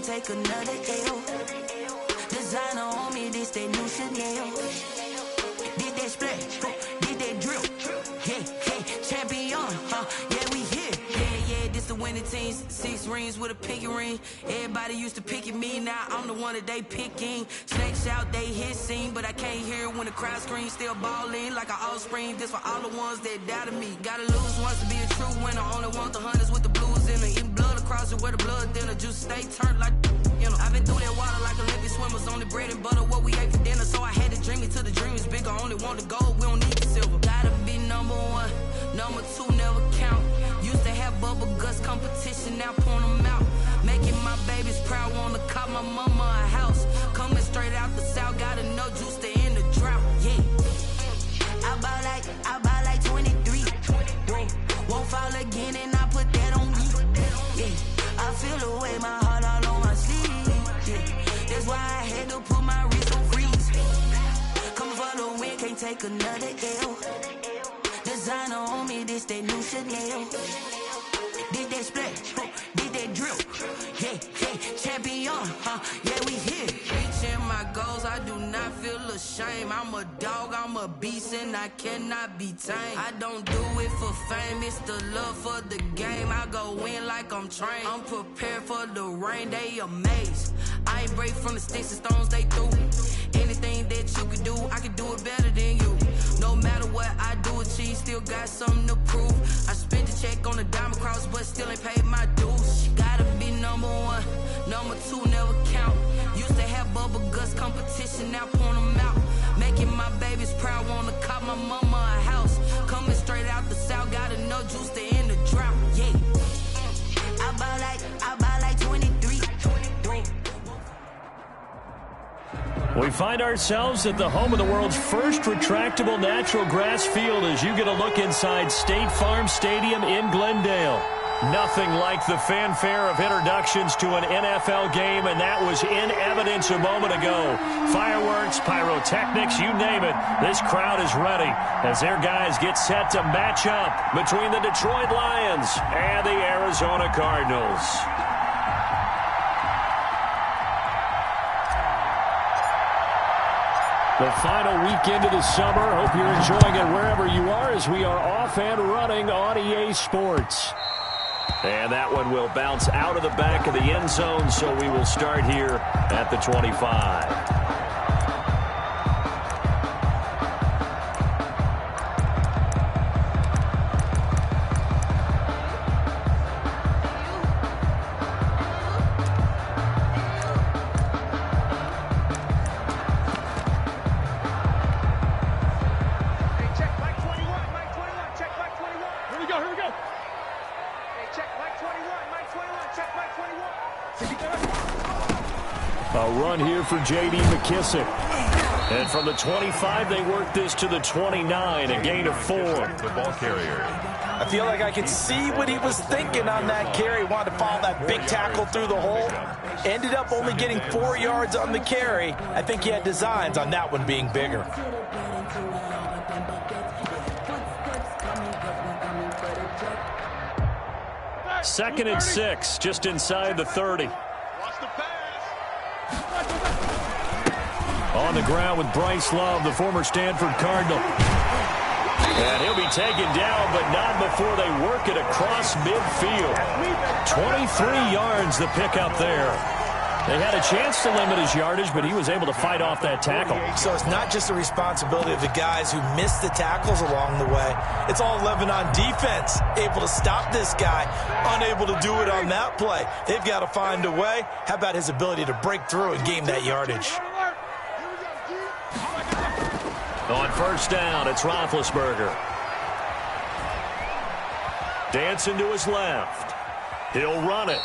take another L. Designer on me, this that new Chanel. Did that splash, did that drill. Yeah, champion, yeah, we here. Yeah, this the winning teams. 6 rings with a pinky ring. Everybody used to pick at me, now I'm the one that they picking. Snakes out, they hit scene, but I can't hear it when the crowd screams. Still ballin' like an offspring. This for all the ones that doubted me. Gotta lose once to be a true winner. Only want the hunters with the blues in it. Eating blood across it where the blood dinner. Juice stay turned like, you know. I've been through that water like Olympic swimmers. Only bread and butter, what we ate for dinner. So I had to dream it till the dream is bigger. Only want the gold, we don't need the silver. Gotta be number 1, number 2 never count. Used to have bubble guts competition, now point them out. Making my babies proud, wanna cop my mama a house. Coming straight out the south, gotta know juice to end the drought. Yeah, I buy like 23. Whoa, won't fall again and I put that on me. Yeah, I feel the way, my heart all on my sleeve. Yeah, that's why I had to put my wrist on freeze. Come for the win, can't take another L. Designer on me, this that new Chanel. Did that splash, did that drill. Yeah, champion, yeah, we here. Reaching my goals, I do not feel ashamed. I'm a dog, I'm a beast, and I cannot be tamed. I don't do it for fame, it's the love for the game. I go in like I'm trained. I'm prepared for the rain, they amazed. I ain't break from the sticks and stones they threw. Anything that you can do, I can do it better than you. No matter what I do, achieve, still got something to prove. I spent the check on the diamond cross, but still ain't paid my dues. Gotta be number 1, number 2 never count. Used to have bubble guts competition, now point them out. Making my babies proud, wanna cop my mama a house. Coming straight out the south, gotta know juice to end the drought. Yeah, I buy like 23. We find ourselves at the home of the world's first retractable natural grass field as you get a look inside State Farm Stadium in Glendale. Nothing like the fanfare of introductions to an NFL game, and that was in evidence a moment ago. Fireworks, pyrotechnics, you name it. This crowd is ready as their guys get set to match up between the Detroit Lions and the Arizona Cardinals. The final weekend of the summer. Hope you're enjoying it wherever you are as we are off and running on EA Sports. And that one will bounce out of the back of the end zone, so we will start here at the 25. For J.D. McKissick. And from the 25, they work this to the 29, a gain of 4. The ball carrier. I feel like I could see what he was thinking on that carry. Wanted to follow that big tackle through the hole. Ended up only getting 4 yards on the carry. I think he had designs on that one being bigger. Second and 6, just inside the 30. On the ground with Bryce Love, the former Stanford Cardinal. And he'll be taken down, but not before they work it across midfield. 23 yards the pickup there. They had a chance to limit his yardage, but he was able to fight off that tackle. So it's not just the responsibility of the guys who missed the tackles along the way. It's all 11 on defense, able to stop this guy, unable to do it on that play. They've got to find a way. How about his ability to break through and gain that yardage? On first down, it's Roethlisberger. Dancing to his left. He'll run it.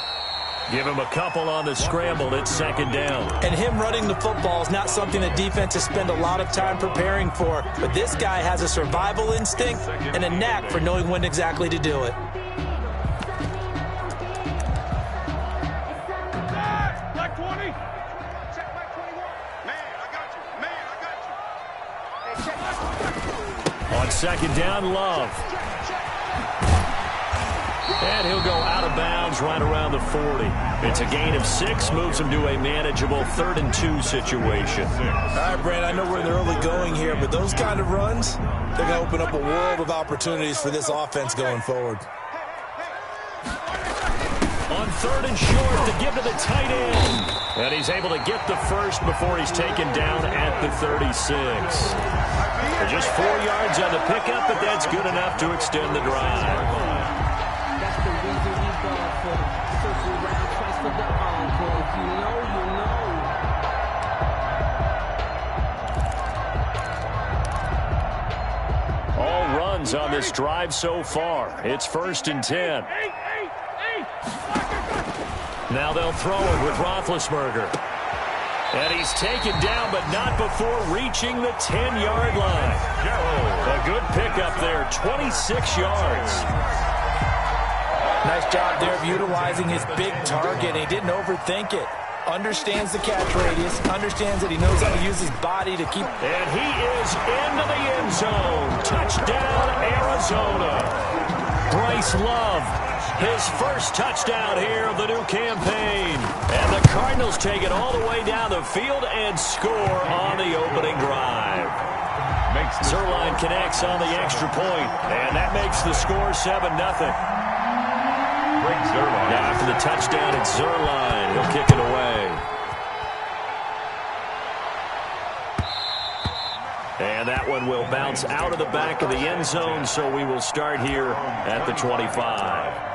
Give him a couple on the scramble. It's second down. And him running the football is not something that defenses spend a lot of time preparing for. But this guy has a survival instinct and a knack for knowing when exactly to do it. Black 20. On second down, Love. And he'll go out of bounds right around the 40. It's a gain of 6, moves him to a manageable 3rd and 2 situation. All right, Brand, I know we're in the early going here, but those kind of runs, they're going to open up a world of opportunities for this offense going forward. On 3rd and short to give to the tight end. And he's able to get the first before he's taken down at the 36. Just 4 yards on the pickup, but that's good enough to extend the drive. That's the reason we go for the circle round, twice for the encore. If you know, you know. All runs on this drive so far. It's 1st and 10. Now they'll throw it with Roethlisberger. And he's taken down, but not before reaching the 10-yard line. A good pickup there, 26 yards. Nice job there of utilizing his big target. He didn't overthink it. Understands the catch radius. Understands that he knows how to use his body to keep. And he is into the end zone. Touchdown, Arizona. Bryce Love, his first touchdown here of the new campaign. And the Cardinals take it all the way down the field and score on the opening drive. Zerline connects on the extra point, and that makes the score 7-0. Now after the touchdown, it's Zerline. He'll kick it away. And that one will bounce out of the back of the end zone, so we will start here at the 25.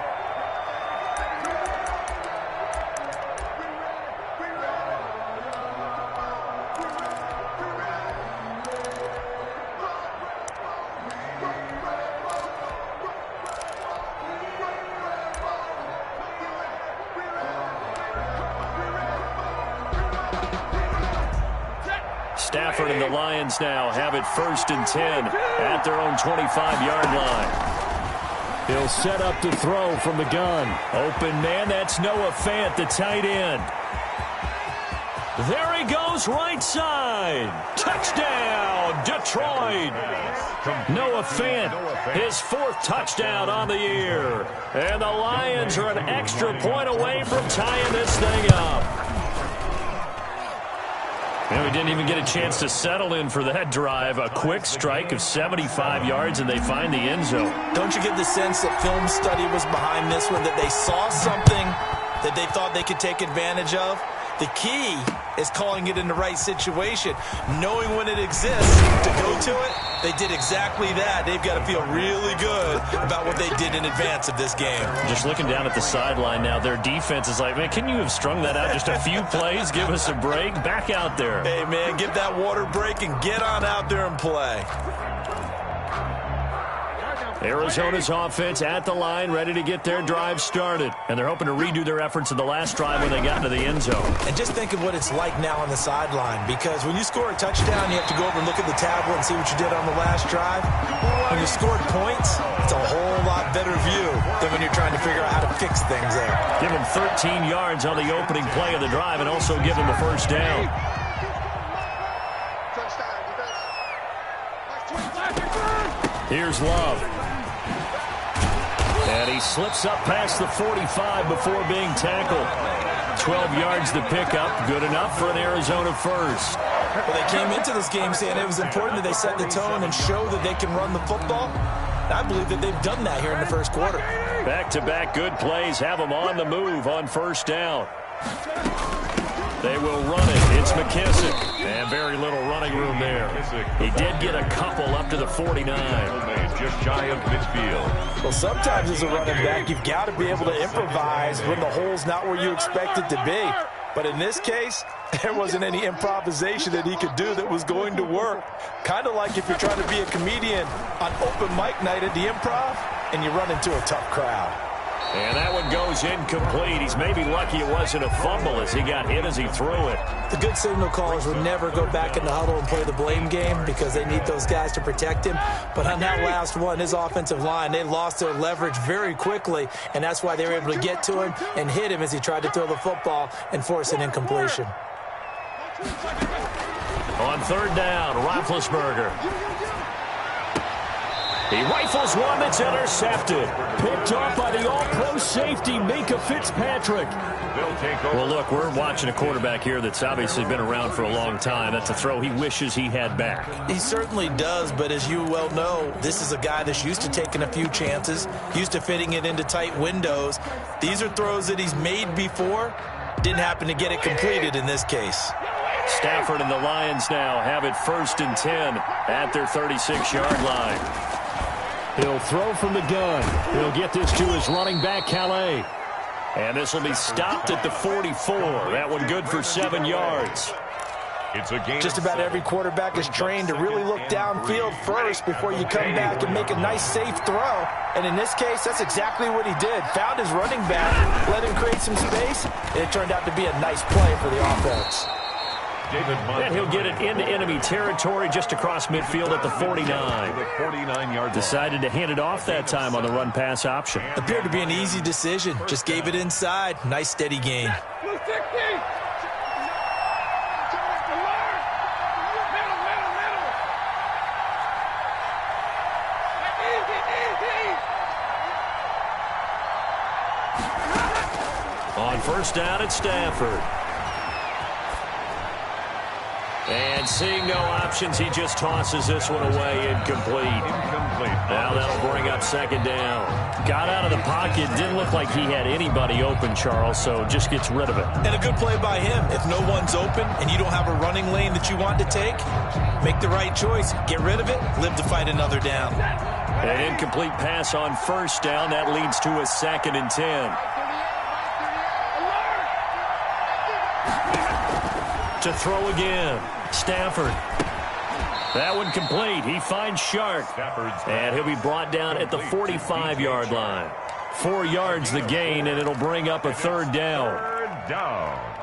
Stafford and the Lions now have it 1st and 10 at their own 25-yard line. He'll set up to throw from the gun. Open man, that's Noah Fant, the tight end. There he goes, right side. Touchdown, Detroit. Noah Fant, his 4th touchdown on the year. And the Lions are an extra point away from tying this thing up. And we didn't even get a chance to settle in for that drive. A quick strike of 75 yards, and they find the end zone. Don't you get the sense that film study was behind this one, that they saw something that they thought they could take advantage of? The key is calling it in the right situation, knowing when it exists to go to it. They did exactly that. They've got to feel really good about what they did in advance of this game. Just looking down at the sideline now, their defense is like, man, can you have strung that out just a few plays? Give us a break. Back out there. Hey, man, get that water break and get on out there and play. Arizona's offense at the line, ready to get their drive started. And they're hoping to redo their efforts in the last drive when they got into the end zone. And just think of what it's like now on the sideline, because when you score a touchdown, you have to go over and look at the tablet and see what you did on the last drive. When you scored points, it's a whole lot better view than when you're trying to figure out how to fix things there. Give him 13 yards on the opening play of the drive and also give him a first down. Here's Love. And he slips up past the 45 before being tackled. 12 yards to pick up. Good enough for an Arizona first. Well, they came into this game saying it was important that they set the tone and show that they can run the football. I believe that they've done that here in the first quarter. Back-to-back good plays have them on the move on first down. They will run it. It's McKissick. And very little running room there. He did get a couple up to the 49. Just shy of midfield. Well, sometimes as a running back, you've got to be able to improvise when the hole's not where you expect it to be. But in this case, there wasn't any improvisation that he could do that was going to work. Kind of like if you're trying to be a comedian on open mic night at the Improv and you run into a tough crowd. And that one goes incomplete. He's maybe lucky it wasn't a fumble as he got hit as he threw it. The good signal callers would never go back in the huddle and play the blame game because they need those guys to protect him. But on that last one, his offensive line, they lost their leverage very quickly, and that's why they were able to get to him and hit him as he tried to throw the football and force an incompletion. On third down, Roethlisberger. He rifles one that's intercepted. Picked off by the all-pro safety, Minka Fitzpatrick. Well, look, we're watching a quarterback here that's obviously been around for a long time. That's a throw he wishes he had back. He certainly does, but as you well know, this is a guy that's used to taking a few chances, used to fitting it into tight windows. These are throws that he's made before. Didn't happen to get it completed in this case. Stafford and the Lions now have it 1st and 10 at their 36-yard line. He'll throw from the gun. He'll get this to his running back, Calais. And this will be stopped at the 44. That one good for 7 yards. It's a game. Just about every quarterback is trained to really look downfield first before you come back and make a nice, safe throw. And in this case, that's exactly what he did. Found his running back, let him create some space, and it turned out to be a nice play for the offense. And he'll get it into enemy territory just across midfield at the 49. Decided to hand it off that time on the run-pass option. Appeared to be an easy decision. Just gave it inside. Nice, steady gain. On 1st down at Stafford. And seeing no options, he just tosses this one away, incomplete. Now that'll bring up 2nd down. Got out of the pocket, didn't look like he had anybody open, Charles, so just gets rid of it. And a good play by him. If no one's open and you don't have a running lane that you want to take, make the right choice. Get rid of it, live to fight another down. An incomplete pass on 1st down. That leads to a 2nd and 10. To throw again. Stafford. That one complete. He finds Shark. And he'll be brought down at the 45-yard line. 4 yards the gain, and it'll bring up a 3rd down. 3rd down.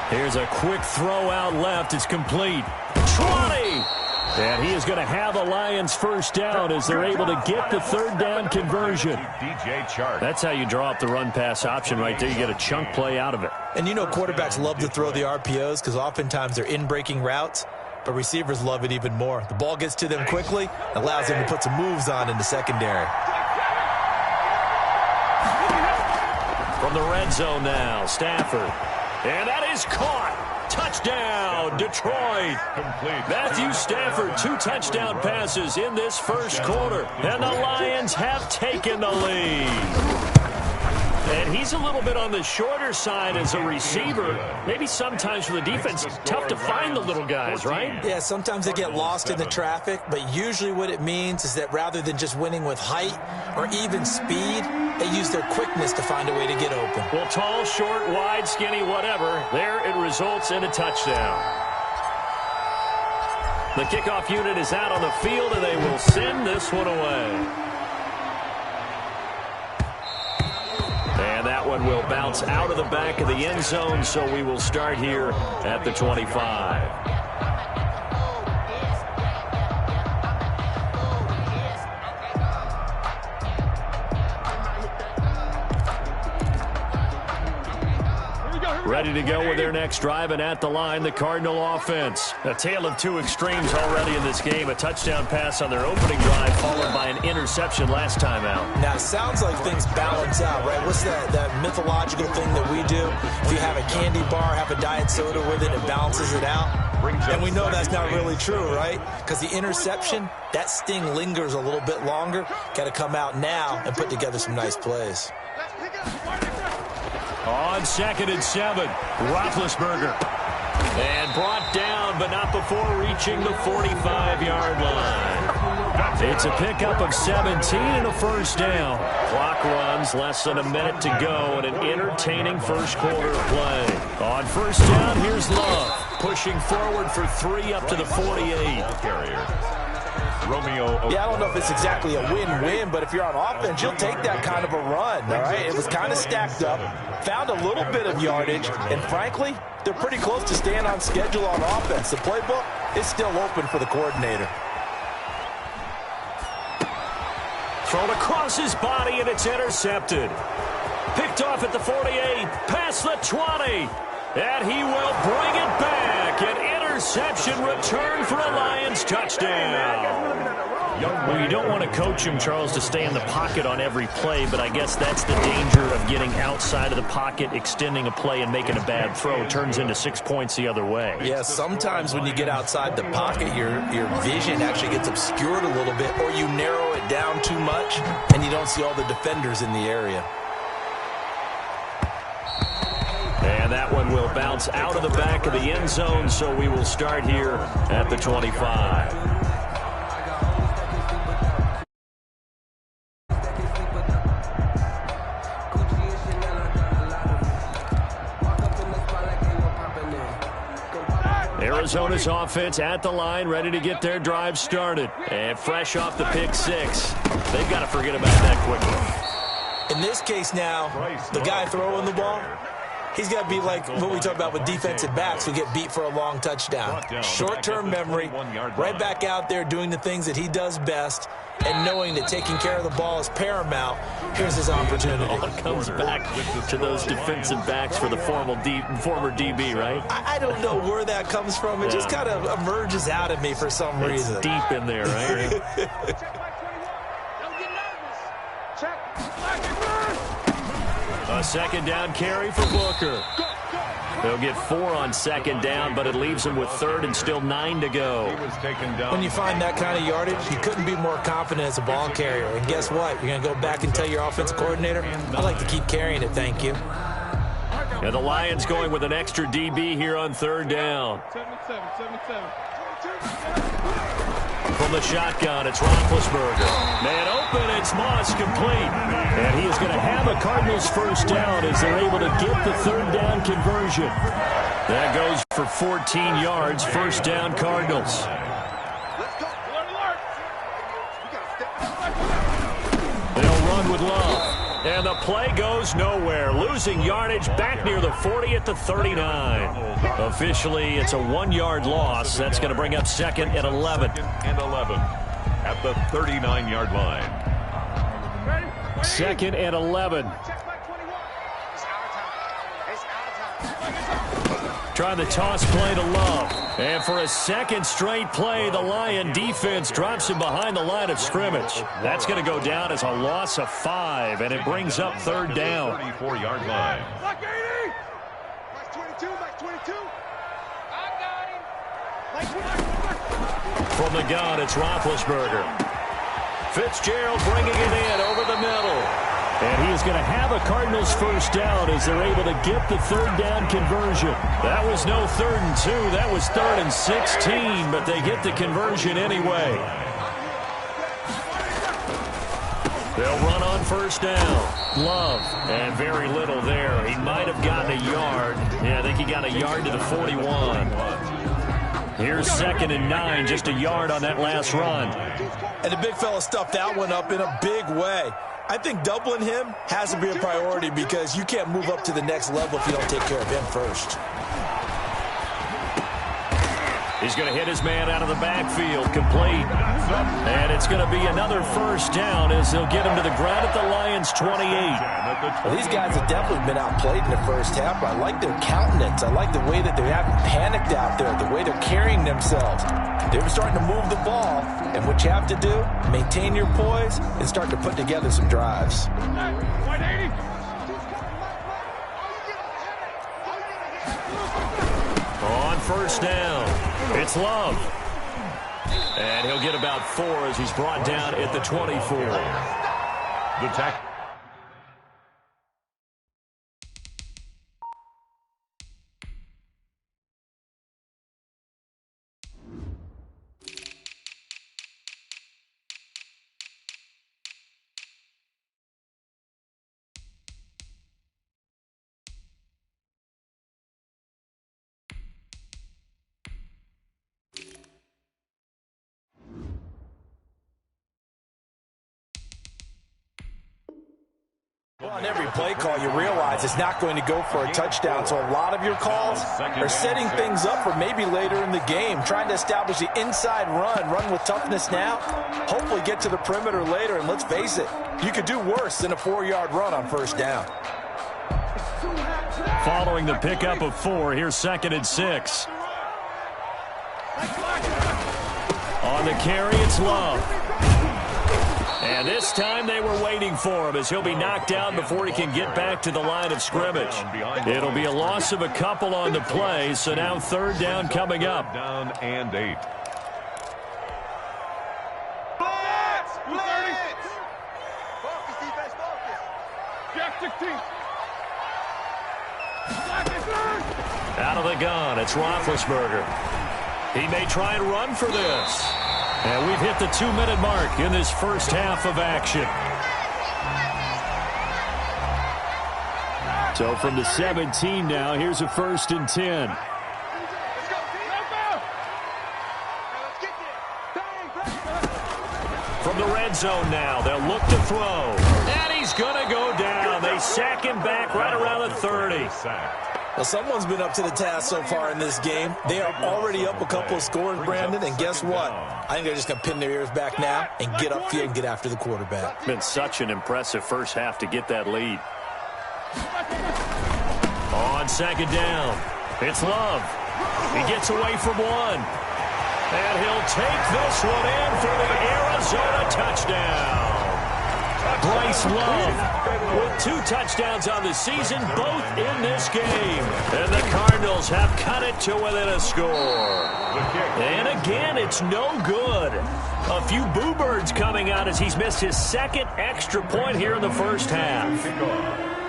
Here's a quick throw out left. It's complete. 20! And he is going to have a Lions 1st down as they're able to get the 3rd down conversion. That's how you draw up the run-pass option right there. You get a chunk play out of it. And you know quarterbacks love to throw the RPOs because oftentimes they're in-breaking routes, but receivers love it even more. The ball gets to them quickly, allows them to put some moves on in the secondary. From the red zone now, Stafford. And that is caught. Touchdown, Detroit. Matthew Stafford, 2 touchdown passes in this 1st quarter. And the Lions have taken the lead. And he's a little bit on the shorter side as a receiver. Maybe sometimes for the defense, tough to find the little guys, right? Yeah, sometimes they get lost in the traffic, but usually what it means is that rather than just winning with height or even speed, they use their quickness to find a way to get open. Well, tall, short, wide, skinny, whatever, there it results in a touchdown. The kickoff unit is out on the field, and they will send this one away. And that one will bounce out of the back of the end zone, so we will start here at the 25. Ready to go with their next drive, and at the line, the Cardinal offense. A tale of 2 extremes already in this game. A touchdown pass on their opening drive, followed by an interception last time out. Now, it sounds like things balance out, right? What's that mythological thing that we do? If you have a candy bar, have a diet soda with it, it balances it out. And we know that's not really true, right? Because the interception, that sting lingers a little bit longer. Got to come out now and put together some nice plays. On 2nd and 7, Roethlisberger. And brought down, but not before reaching the 45-yard line. It's a pickup of 17 and a 1st down. Clock runs, less than a minute to go, and an entertaining 1st quarter of play. On 1st down, here's Love, pushing forward for 3 up to the 48. Romeo. Yeah, I don't know if it's exactly a win-win, but if you're on offense, you'll take that kind of a run, all right? It was kind of stacked up, found a little bit of yardage, and frankly, they're pretty close to staying on schedule on offense. The playbook is still open for the coordinator. Thrown across his body, and it's intercepted. Picked off at the 48, past the 20, and he will bring it back. An interception return for a Lions touchdown. Well, you don't want to coach him, Charles, to stay in the pocket on every play, but I guess that's the danger of getting outside of the pocket, extending a play, and making a bad throw. It turns into 6 points the other way. Yeah, sometimes when you get outside the pocket, your vision actually gets obscured a little bit, or you narrow it down too much, and you don't see all the defenders in the area. And that one will bounce out of the back of the end zone, so we will start here at the 25. Arizona's offense at the line, ready to get their drive started. And fresh off the pick six, they've got to forget about that quickly. In this case now, the guy throwing the ball, he's got to be like what we talk about with defensive backs who get beat for a long touchdown. Short-term memory, right back out there doing the things that he does best, and knowing that taking care of the ball is paramount. Here's his opportunity. All comes back to those defensive backs for the former DB, right? I don't know where that comes from. It just kind of emerges out of me for some reason. It's deep in there, right? A second down carry for Booker. They'll get 4 on second down, but it leaves them with third and still 9 to go. When you find that kind of yardage, you couldn't be more confident as a ball carrier. And guess what? You're going to go back and tell your offensive coordinator, I'd like to keep carrying it, thank you. And the Lions going with an extra DB here on third down. From the shotgun, it's Roethlisberger. Man open, it's Moss complete. And he is going to have a Cardinals first down as they're able to get the third down conversion. That goes for 14 yards, first down Cardinals. They'll run with Love. And the play goes nowhere. Losing yardage back near the 40 at the 39. Officially, it's a 1-yard loss. That's going to bring up second and 11. And 11 at the 39-yard line. Second and 11. Trying the toss play to Love. And for a second straight play, the Lion defense drops him behind the line of scrimmage. That's going to go down as a loss of 5, and it brings up third down. 34-yard line. From the gun, it's Roethlisberger. Fitzgerald bringing it in over the middle. And he is going to have a Cardinals first down as they're able to get the third down conversion. That was no 3rd and 2. That was 3rd and 16, but they get the conversion anyway. They'll run on first down. Love, and very little there. He might have gotten a yard. Yeah, I think he got a yard to the 41. Here's 2nd and 9, just a yard on that last run. And the big fella stuffed that one up in a big way. I think doubling him has to be a priority because you can't move up to the next level if you don't take care of him first. He's going to hit his man out of the backfield, complete. And it's going to be another first down as they'll get him to the ground at the Lions' 28. Well, these guys have definitely been outplayed in the first half. I like their countenance. I like the way that they haven't panicked out there, the way they're carrying themselves. They're starting to move the ball, and what you have to do, maintain your poise and start to put together some drives. On first down, it's Love. And he'll get about 4 as he's brought down at the 24. The tackle. On every play call, you realize it's not going to go for a touchdown, so a lot of your calls are setting things up for maybe later in the game, trying to establish the inside run with toughness now, hopefully get to the perimeter later, and let's face it, you could do worse than a 4-yard run on first down. Following the pickup of 4, here's 2nd and 6. On the carry, it's Love. And this time they were waiting for him as he'll be knocked down before he can get back to the line of scrimmage. It'll be a loss of a couple on the play, so now 3rd down coming up. Down and 8. Out of the gun, it's Roethlisberger. He may try and run for this. And we've hit the 2-minute mark in this first half of action. So from the 17 now, here's a 1st and 10. From the red zone now, they'll look to throw. And he's going to go down. They sack him back right around the 30. Well, someone's been up to the task so far in this game. They are already up a couple of scores, Brandon, and guess what? I think they're just going to pin their ears back now and get upfield and get after the quarterback. It's been such an impressive first half to get that lead. On 2nd down, it's Love. He gets away from one. And he'll take this one in for the Arizona touchdown. Bryce Love with 2 touchdowns on the season, both in this game. And the Cardinals have cut it to within a score. And again, it's no good. A few boo birds coming out as he's missed his 2nd extra point here in the first half.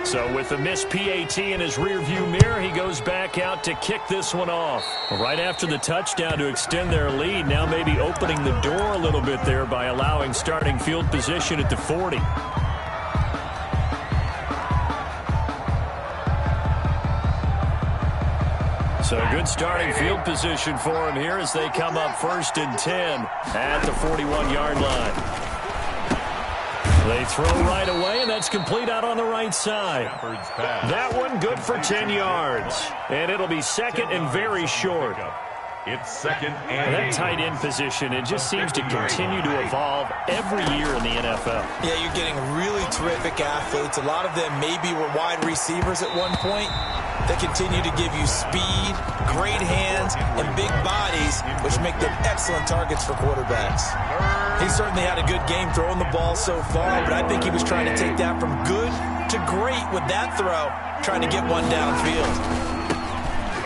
So with the missed PAT in his rearview mirror, he goes back out to kick this one off. Right after the touchdown to extend their lead, now maybe opening the door a little bit there by allowing starting field position at the 40. So good starting field position for him here as they come up 1st and 10 at the 41-yard line. They throw right away, and that's complete out on the right side. That one good for 10 yards. And it'll be 2nd and very short. It's 2nd and that tight end position, it just seems to continue to evolve every year in the NFL. Yeah, you're getting really terrific athletes. A lot of them maybe were wide receivers at one point. They continue to give you speed, great hands, and big bodies, which make them excellent targets for quarterbacks. He certainly had a good game throwing the ball so far, but I think he was trying to take that from good to great with that throw, trying to get one downfield.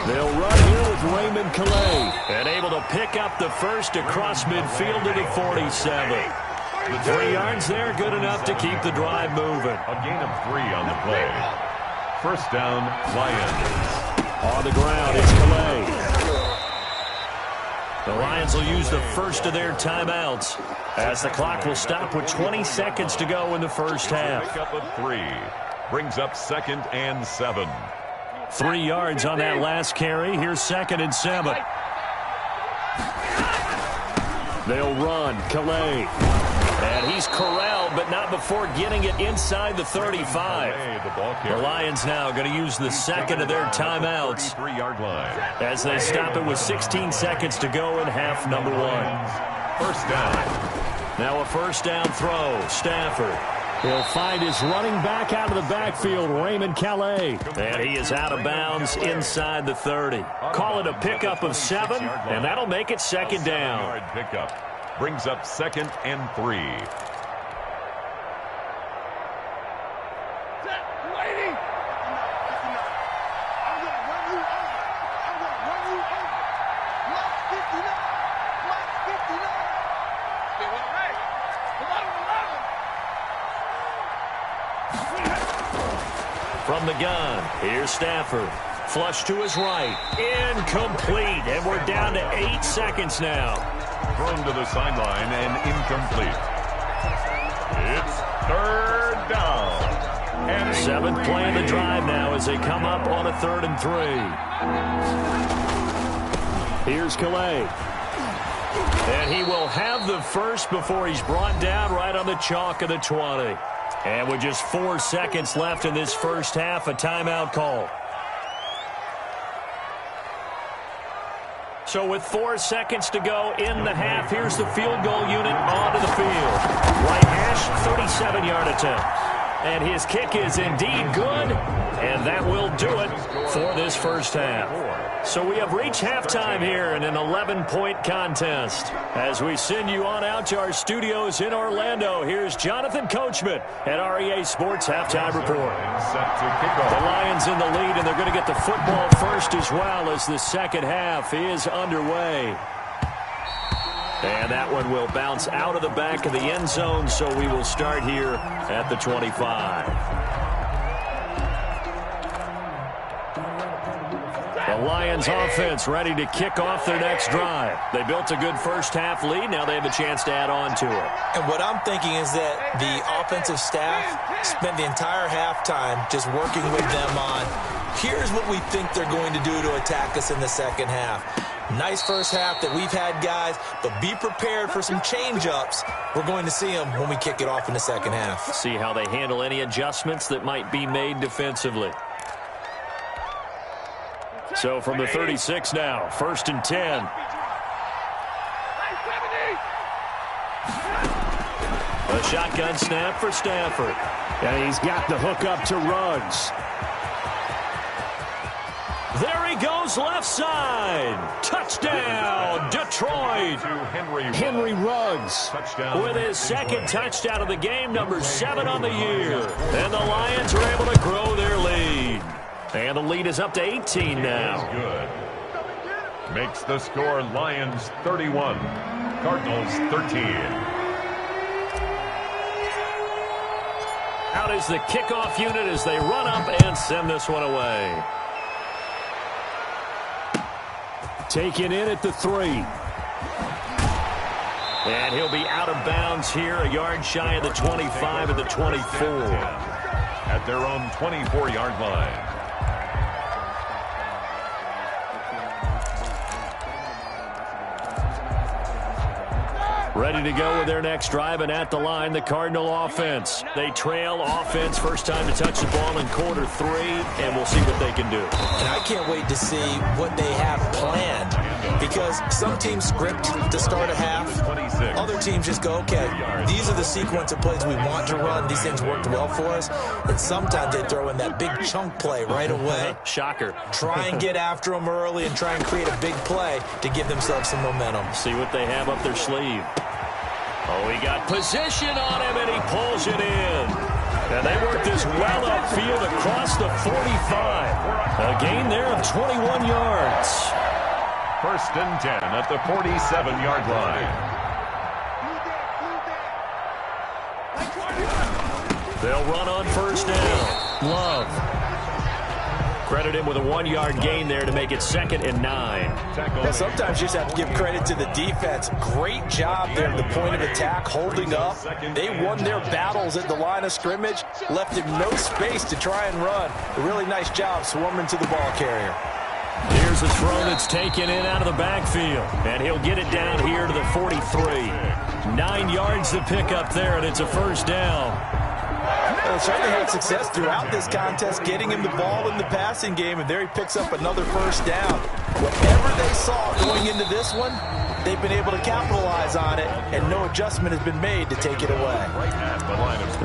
They'll run here with Raymond Calais, and able to pick up the first across midfield to the 47. 3 yards there, good enough to keep the drive moving. A gain of 3 on the play. First down, Lions. On the ground, it's Calais. The Lions will use the first of their timeouts as the clock will stop with 20 seconds to go in the first half. Pickup of 3 brings up 2nd and 7. 3 yards on that last carry. Here's 2nd and 7. They'll run. Calais. And he's corralled, but not before getting it inside the 35. The Lions now going to use the 2nd of their timeouts as they stop it with 16 seconds to go in half number 1. First down. Now a first down throw. Stafford. He'll find his running back out of the backfield, Raymond Calais. And he is out of bounds inside the 30. Call it a pickup of 7, and that'll make it 2nd down. Pickup brings up 2nd and 3. From the gun, here's Stafford. Flush to his right. Incomplete. And we're down to 8 seconds now. Thrown to the sideline and incomplete. It's 3rd down. And 7th play of the drive now as they come up on a 3rd and 3. Here's Calais. And he will have the first before he's brought down right on the chalk of the 20. And with just 4 seconds left in this first half, a timeout call. So with 4 seconds to go in the half, here's the field goal unit onto the field. Right hash, 37-yard attempt. And his kick is indeed good, and that will do it for this first half. So we have reached halftime here in an 11-point contest. As we send you on out to our studios in Orlando, here's Jonathan Coachman at REA Sports Halftime Report. The Lions in the lead, and they're going to get the football first as well as the second half is underway. And that one will bounce out of the back of the end zone, so we will start here at the 25. The Lions offense ready to kick off their next drive. They built a good first half lead. Now they have a chance to add on to it. And what I'm thinking is that the offensive staff spent the entire halftime just working with them on, here's what we think they're going to do to attack us in the second half. Nice first half that we've had, guys, but be prepared for some change-ups. We're going to see them when we kick it off in the second half. See how they handle any adjustments that might be made defensively. So from the 36 now, 1st and 10. A shotgun snap for Stafford. And he's got the hook up to Ruggs. There he goes, left side. Touchdown, Detroit. Henry Ruggs. With his second touchdown of the game, number 7 on the year. And the Lions are able to grow their lead. And the lead is up to 18 now. Good. Makes the score Lions 31, Cardinals 13. Out is the kickoff unit as they run up and send this one away. Taken in at the 3. And he'll be out of bounds here, a yard shy of the 25 at the 24. At their own 24-yard line. Ready to go with their next drive, and at the line, the Cardinal offense. They trail offense, first time to touch the ball in quarter 3, and we'll see what they can do. And I can't wait to see what they have planned, because some teams script to start a half. Other teams just go, okay, these are the sequence of plays we want to run. These things worked well for us. And sometimes they throw in that big chunk play right away. Shocker. Try and get after them early and try and create a big play to give themselves some momentum. See what they have up their sleeve. Oh, he got position on him, and he pulls it in. And they work this well upfield across the 45. A gain there of 21 yards. 1st and 10 at the 47-yard line. They'll run on 1st down. Love. Credit him with a 1-yard gain there to make it 2nd and 9. Now, sometimes you just have to give credit to the defense. Great job there at the point of attack, holding up. They won their battles at the line of scrimmage, left him no space to try and run. A really nice job swarming to the ball carrier. Here's a throw that's taken in out of the backfield. And he'll get it down here to the 43. 9 yards to pick up there, and it's a 1st down. Well, certainly had success throughout this contest, getting him the ball in the passing game, and there he picks up another 1st down. Whatever they saw going into this one, they've been able to capitalize on it, and no adjustment has been made to take it away.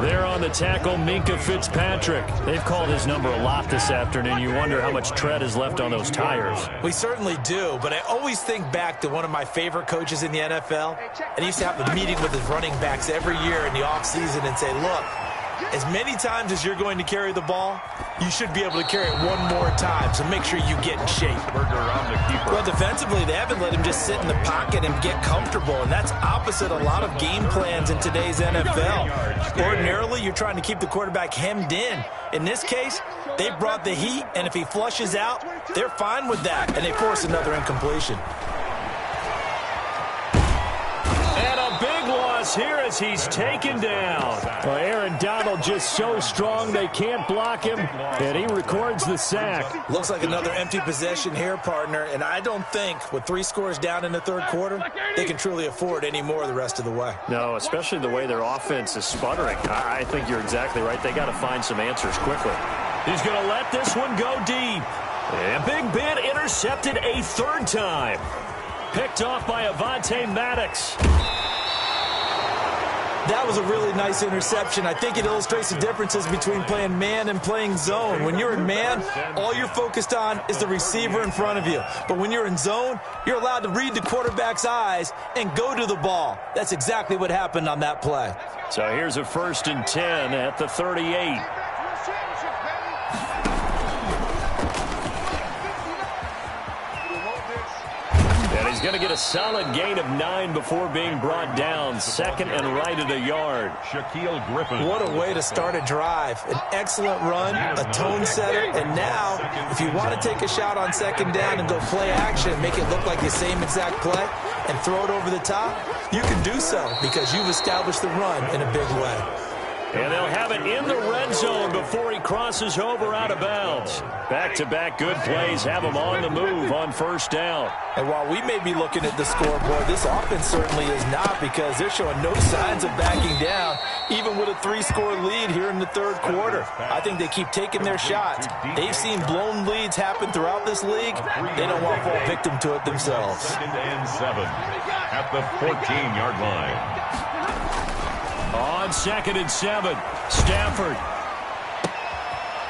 There on the tackle, Minkah Fitzpatrick. They've called his number a lot this afternoon. You wonder how much tread is left on those tires. We certainly do, but I always think back to one of my favorite coaches in the NFL, and he used to have a meeting with his running backs every year in the offseason and say, look, as many times as you're going to carry the ball, you should be able to carry it one more time, so make sure you get in shape. Well, defensively, they haven't let him just sit in the pocket and get comfortable, and that's opposite a lot of game plans in today's NFL. Ordinarily, you're trying to keep the quarterback hemmed in. In this case, they brought the heat, and if he flushes out, they're fine with that, and they force another incompletion. is here as he's taken down. Well, Aaron Donald just so strong they can't block him, and he records the sack. Looks like another empty possession here, partner, and I don't think with 3 scores down in the third quarter, they can truly afford any more the rest of the way. No, especially the way their offense is sputtering. I think you're exactly right. They got to find some answers quickly. He's going to let this one go deep. And Big Ben intercepted a third time. Picked off by Avonte Maddox. That was a really nice interception. I think it illustrates the differences between playing man and playing zone. When you're in man, all you're focused on is the receiver in front of you. But when you're in zone, you're allowed to read the quarterback's eyes and go to the ball. That's exactly what happened on that play. So here's a 1st and 10 at the 38. And he's going to get a solid gain of 9 before being brought down. 2nd and right at a yard. Shaquille Griffin. What a way to start a drive. An excellent run, a tone setter, and now, if you want to take a shot on 2nd down and go play action, make it look like the same exact play, and throw it over the top, you can do so because you've established the run in a big way. And they'll have it in the red zone before he crosses over out of bounds. Back-to-back good plays have him on the move on 1st down. And while we may be looking at the scoreboard, this offense certainly is not because they're showing no signs of backing down, even with a 3-score lead here in the third quarter. I think they keep taking their shots. They've seen blown leads happen throughout this league. They don't want to fall victim to it themselves. 2nd and 7 at the 14-yard line. On 2nd and 7, Stafford.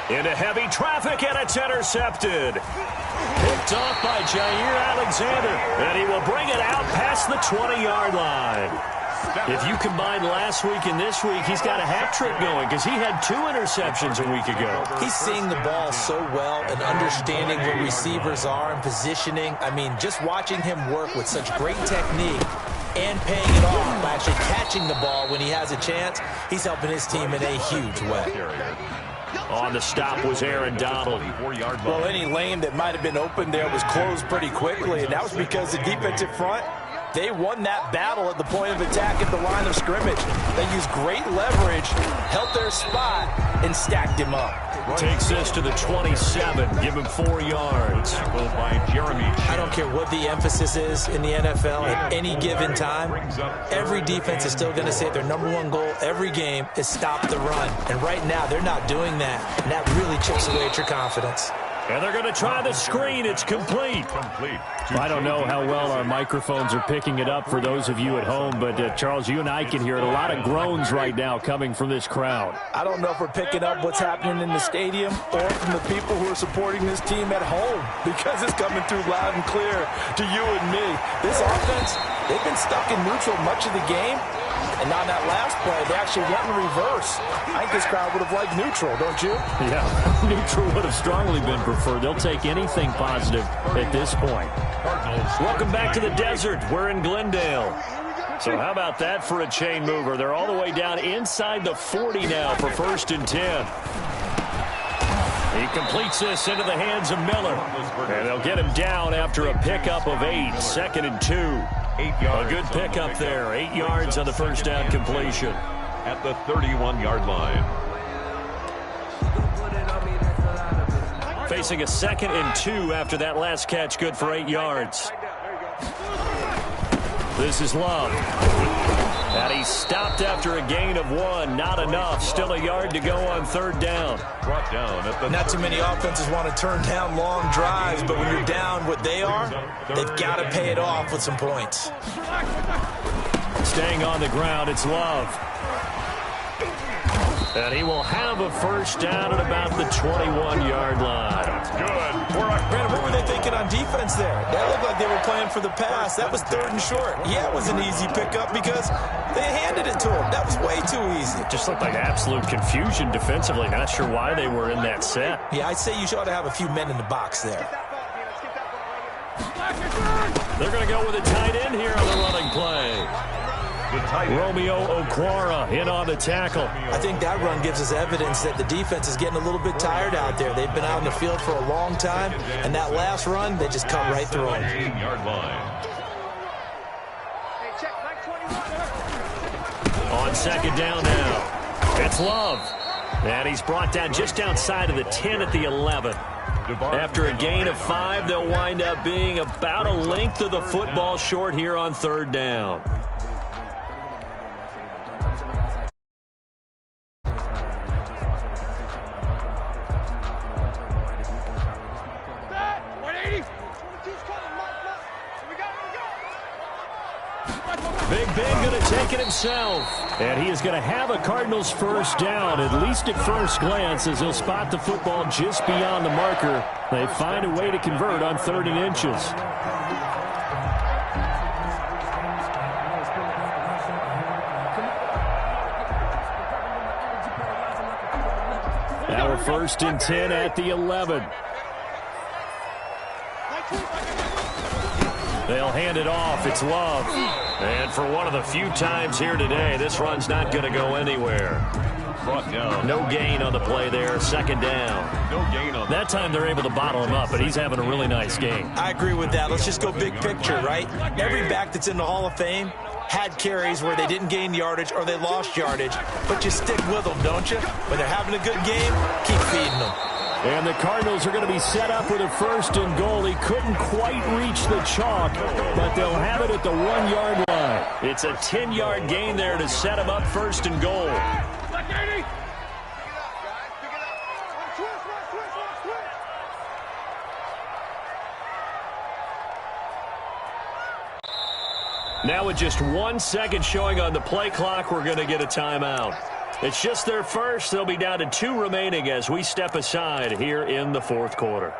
Into heavy traffic, and it's intercepted. Picked off by Jair Alexander, and he will bring it out past the 20-yard line. If you combine last week and this week, he's got a hat trick going because he had 2 interceptions a week ago. He's seeing the ball so well and understanding where receivers are and positioning. I mean, just watching him work with such great technique and paying it off by actually catching the ball when he has a chance, he's helping his team in a huge way. On the stop was Aaron Donald. Well, any lane that might have been open there was closed pretty quickly, and that was because the defensive front, they won that battle at the point of attack at the line of scrimmage. They used great leverage, held their spot, and stacked him up. Takes this to the 27, give him 4 yards. By Jeremy. I don't care what the emphasis is in the NFL at any given time. Every defense is still going to say their #1 goal every game is stop the run. And right now, they're not doing that. And that really chips away at your confidence. And they're going to try the screen. It's complete. I don't know how well our microphones are picking it up for those of you at home, but Charles, you and I can hear it. A lot of groans right now coming from this crowd. I don't know if we're picking up what's happening in the stadium or from the people who are supporting this team at home because it's coming through loud and clear to you and me. This offense, they've been stuck in neutral much of the game. And on that last play, they actually went in reverse. I think this crowd would have liked neutral, don't you? Yeah, neutral would have strongly been preferred. They'll take anything positive at this point. Welcome back to the desert. We're in Glendale. So how about that for a chain mover? They're all the way down inside the 40 now for 1st and 10. He completes this into the hands of Miller. And they'll get him down after a pickup of 8. 2nd and 2. 8 yards. A good pickup there. 8 yards on the 1st down completion. At the 31-yard line. Facing a 2nd and 2 after that last catch. Good for 8 yards. This is Love. And he stopped after a gain of 1. Not enough. Still a yard to go on 3rd down. Brought down at the Not too many offenses want to turn down long drives, but when you're down what they are, they've got to pay it off with some points. Staying on the ground, it's Love. And he will have a 1st down at about the 21-yard line. good. Brandon, what were they thinking on defense there? That looked like they were playing for the pass. That was 3rd and short. Yeah, it was an easy pickup because they handed it to him. That was way too easy. Just looked like absolute confusion defensively. Not sure why they were in that set. Yeah, I'd say you ought to have a few men in the box there. They're going to go with a tight end here on the running play. Romeo Okwara in on the tackle. I think that run gives us evidence that the defense is getting a little bit tired out there. They've been out in the field for a long time, and that last run, they just cut right through them. 18-yard line. on second down now. It's Love. And he's brought down just outside of the 10 at the 11. After a gain of 5, they'll wind up being about a length of the football short here on third down. Big Ben going to take it himself. And he is going to have a Cardinals first down, at least at first glance, as he'll spot the football just beyond the marker. They find a way to convert on 3rd and inches. Now we're 1st and 10 at the 11. They'll hand it off. It's Love. And for one of the few times here today, this run's not going to go anywhere. Brought down. No gain on the play there. 2nd down. No gain on that time. They're able to bottle him up, but he's having a really nice game. I agree with that. Let's just go big picture, right? Every back that's in the Hall of Fame had carries where they didn't gain yardage or they lost yardage, but you stick with them, don't you? When they're having a good game, keep feeding them. And the Cardinals are going to be set up with a 1st and goal. He couldn't quite reach the chalk, but they'll have it at the 1-yard line. It's a 10-yard gain there to set him up 1st and goal. Now with just 1 second showing on the play clock, we're going to get a timeout. It's just their first. They'll be down to 2 remaining as we step aside here in the 4th quarter.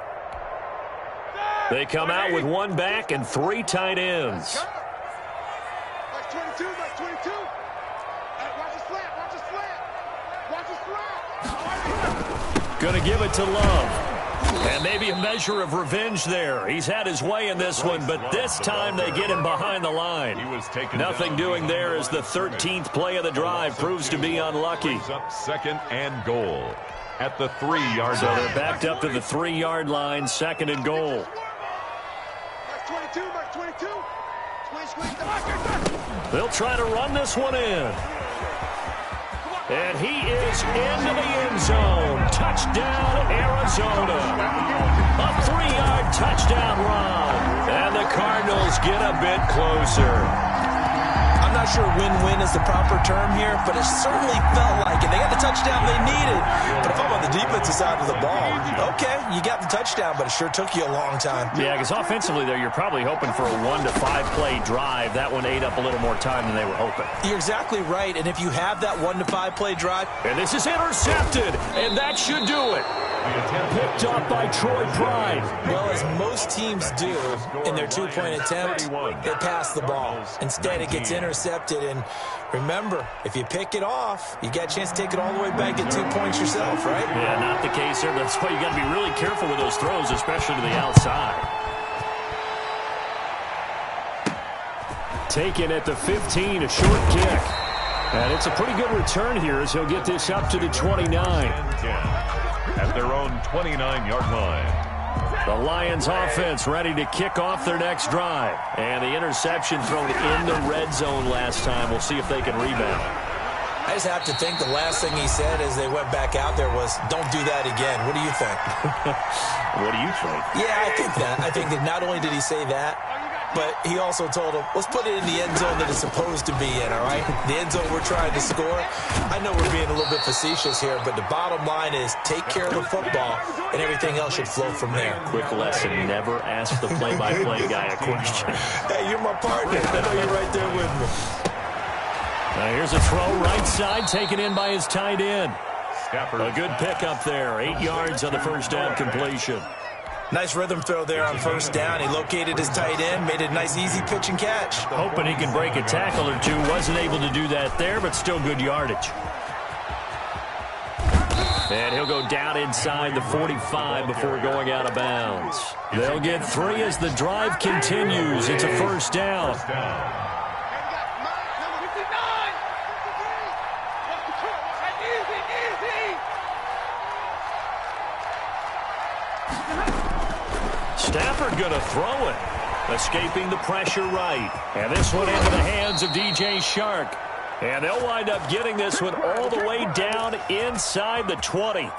They come out with 1 back and 3 tight ends. Watch 22, watch 22. Watch the slant, watch the slant. Watch the slant. Going to give it to Love. And maybe a measure of revenge there. He's had his way in this one, but this time they get him behind the line. Nothing doing there as the 13th play of the drive proves to be unlucky. Up 2nd and goal at the 3-yard line. So they're backed up to the 3-yard line, 2nd and goal. Watch 22, watch 22. They'll try to run this one in. And he is into the end zone. Touchdown, Arizona. A 3-yard touchdown run. And the Cardinals get a bit closer. I'm not sure win-win is the proper term here, but it certainly felt like it. They got the touchdown they needed. But if I'm on the defensive side of the ball, okay, you got the touchdown, but it sure took you a long time. Yeah, because offensively there, you're probably hoping for a 1 to 5 play drive. That one ate up a little more time than they were hoping. You're exactly right, and if you have that 1 to 5 play drive. And this is intercepted, and that should do it. Picked up by Troy Pride. Well, as most teams do in their 2-point attempt, they pass the ball. Instead, it gets intercepted. And remember, if you pick it off, you got a chance to take it all the way back, get 2 points yourself, right? Yeah, not the case here. That's why you got to be really careful with those throws, especially to the outside. Taken at the 15, a short kick. And it's a pretty good return here as he'll get this up to the 29. At their own 29-yard line. The Lions offense ready to kick off their next drive. And the interception thrown in the red zone last time. We'll see if they can rebound. I just have to think the last thing he said as they went back out there was, don't do that again. What do you think? What do you think? Yeah, I think that. I think that not only did he say that, but he also told him, let's put it in the end zone that it's supposed to be in, all right? The end zone we're trying to score. I know we're being a little bit facetious here, but the bottom line is take care of the football, and everything else should flow from there. Quick lesson, never ask the play-by-play guy a question. Hey, you're my partner. I know you're right there with me. Now here's a throw right side, taken in by his tight end. Stafford. A good pickup there, 8 yards on the first down completion. Nice rhythm throw there on first down. He located his tight end, made it a nice, easy pitch and catch. Hoping he can break a tackle or two. Wasn't able to do that there, but still good yardage. And he'll go down inside the 45 before going out of bounds. They'll get 3 as the drive continues. It's a first down. Stafford going to throw it. Escaping the pressure right. And this one into the hands of DJ Shark. And they'll wind up getting this one all the way down inside the 20.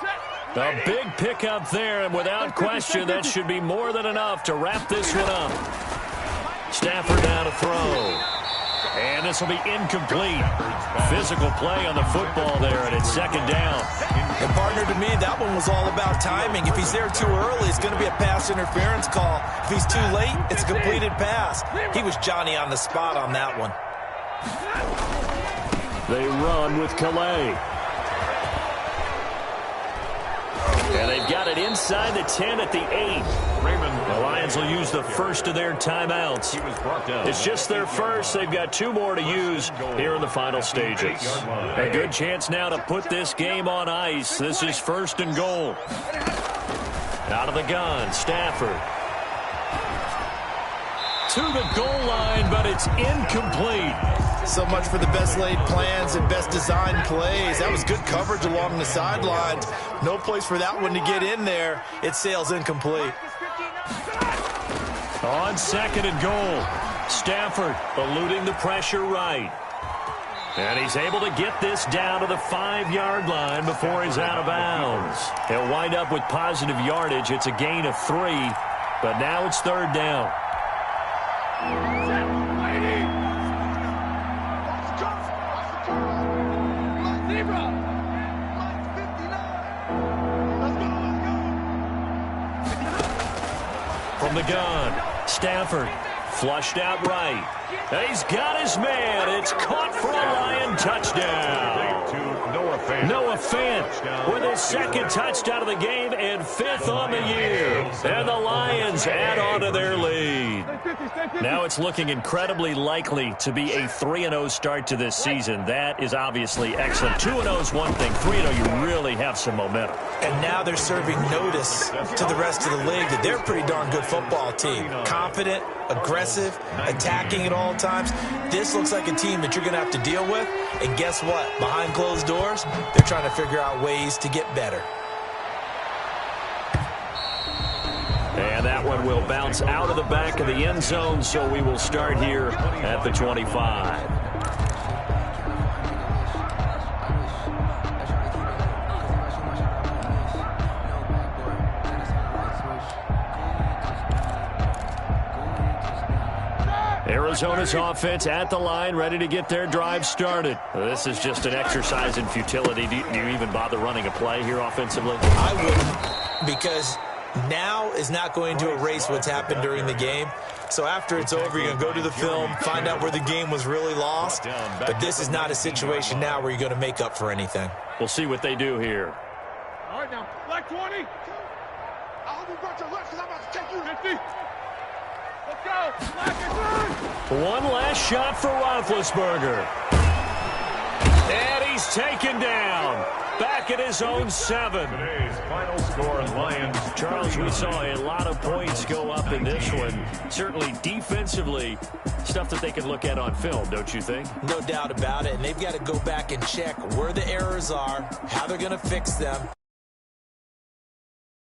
A big pickup there, and without question, that should be more than enough to wrap this one up. Stafford now to throw. And this will be incomplete. Physical play on the football there, and it's second down. And partner, to me, that one was all about timing. If he's there too early, it's going to be a pass interference call. If he's too late, it's a completed pass. He was Johnny on the spot on that one. They run with Calais. And they've got it inside the 10 at the 8. The Lions will use the first of their timeouts. It's just their first. They've got 2 more to use here in the final stages. A good chance now to put this game on ice. This is first and goal. Out of the gun, Stafford. To the goal line, but it's incomplete. So much for the best laid plans and best designed plays. That was good coverage along the sidelines. No place for that one to get in there. It sails incomplete. On second and goal, Stafford eluding the pressure right. And he's able to get this down to the 5-yard line before he's out of bounds. He'll wind up with positive yardage. It's a gain of 3, but now it's third down. From the gun, Stafford flushed out right. He's got his man. It's caught for a Lion touchdown. Noah Fant with his second touchdown of the game and 5th on the year. And the Lions add on to their lead. Now it's looking incredibly likely to be a 3-0 start to this season. That is obviously excellent. 2-0 is one thing. 3-0, you really have some momentum. And now they're serving notice to the rest of the league that they're a pretty darn good football team. Confident, aggressive, attacking at all times. This looks like a team that you're going to have to deal with. And guess what? Behind closed doors, they're trying to figure out ways to get better. And that one will bounce out of the back of the end zone, so we will start here at the 25. Arizona's offense at the line, ready to get their drive started. This is just an exercise in futility. Do you even bother running a play here offensively? I wouldn't, because now is not going to erase what's happened during the game. So after it's over, you're going to go to the film, find out where the game was really lost. But this is not a situation now where you're going to make up for anything. We'll see what they do here. All right, now, black 20. I hope you brought your left because I'm about to take you 50. Let's go. Black and good. One last shot for Roethlisberger. And he's taken down. Back at his own 7. Today's final score, Lions. Charles, we saw a lot of points go up in this one. Certainly defensively, stuff that they can look at on film, don't you think? No doubt about it. And they've got to go back and check where the errors are, how they're going to fix them.